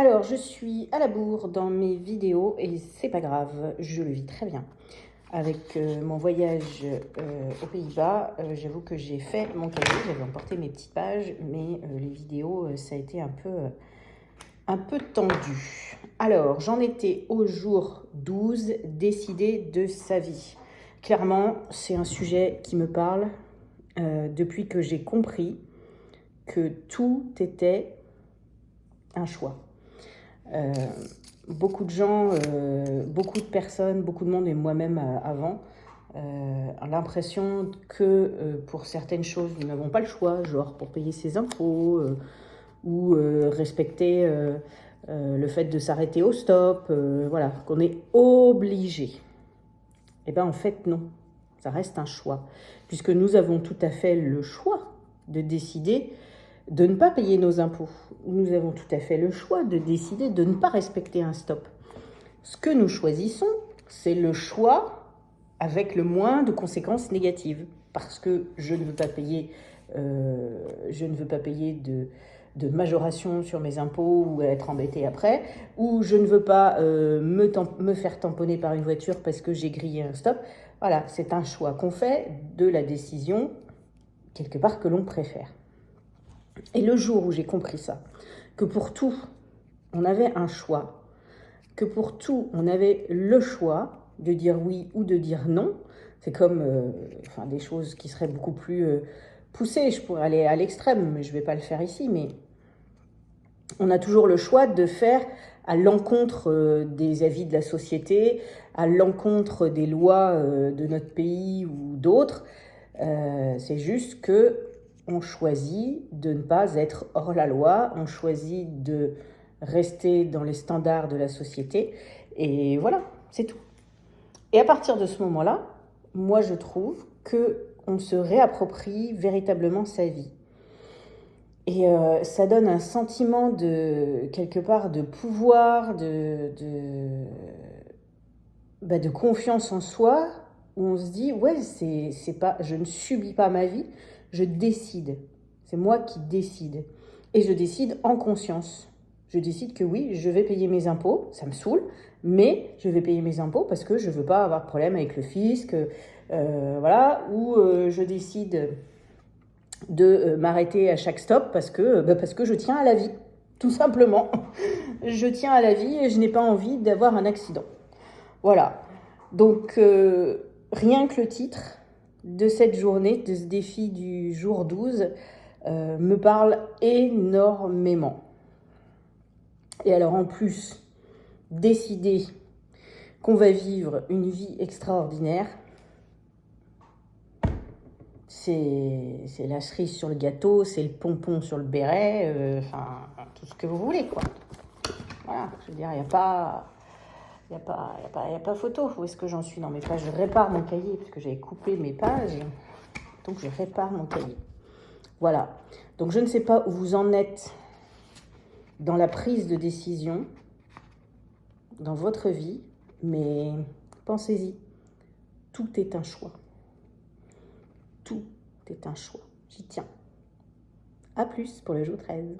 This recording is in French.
Alors, je suis à la bourre dans mes vidéos et c'est pas grave, je le vis très bien. Avec mon voyage aux Pays-Bas, j'avoue que j'ai fait mon cahier, j'avais emporté mes petites pages, mais les vidéos, ça a été un peu tendu. Alors, j'en étais au jour 12, décider de sa vie. Clairement, c'est un sujet qui me parle depuis que j'ai compris que tout était un choix. Beaucoup de gens, beaucoup de personnes, beaucoup de monde et moi-même avant, ont l'impression que pour certaines choses, nous n'avons pas le choix, genre pour payer ses impôts ou respecter le fait de s'arrêter au stop, voilà, qu'on est obligé. Eh bien en fait non, ça reste un choix, puisque nous avons tout à fait le choix de décider de ne pas payer nos impôts. Nous avons tout à fait le choix de décider de ne pas respecter un stop. Ce que nous choisissons, c'est le choix avec le moins de conséquences négatives. Parce que je ne veux pas payer, de majoration sur mes impôts ou être embêtée après, ou je ne veux pas me faire tamponner par une voiture parce que j'ai grillé un stop. Voilà, c'est un choix qu'on fait de la décision, quelque part, que l'on préfère. Et le jour où j'ai compris ça, que pour tout, on avait un choix, que pour tout, on avait le choix de dire oui ou de dire non, c'est comme des choses qui seraient beaucoup plus poussées, je pourrais aller à l'extrême, mais je ne vais pas le faire ici, mais on a toujours le choix de faire à l'encontre des avis de la société, à l'encontre des lois de notre pays ou d'autres. C'est juste que on choisit de ne pas être hors la loi, on choisit de rester dans les standards de la société, et voilà, c'est tout. Et à partir de ce moment-là, moi je trouve qu'on se réapproprie véritablement sa vie. Et ça donne un sentiment de, quelque part, de pouvoir, de confiance en soi, où on se dit, ouais, c'est pas, je ne subis pas ma vie, je décide. C'est moi qui décide. Et je décide en conscience. Je décide que oui, je vais payer mes impôts, ça me saoule, mais je vais payer mes impôts parce que je ne veux pas avoir de problème avec le fisc, voilà, ou je décide de m'arrêter à chaque stop parce que je tiens à la vie, tout simplement. Je tiens à la vie et je n'ai pas envie d'avoir un accident. Voilà. Donc, rien que le titre de cette journée, de ce défi du jour 12, me parle énormément. Et alors, en plus, décider qu'on va vivre une vie extraordinaire, c'est la cerise sur le gâteau, c'est le pompon sur le béret, tout ce que vous voulez, quoi. Voilà, je veux dire, il n'y a pas... Il n'y a pas photo. Où est-ce que j'en suis dans mes pages? Je répare mon cahier parce que j'avais coupé mes pages. Donc, je répare mon cahier. Voilà. Donc, je ne sais pas où vous en êtes dans la prise de décision dans votre vie, mais pensez-y. Tout est un choix. Tout est un choix. J'y tiens. À plus pour le jour 13.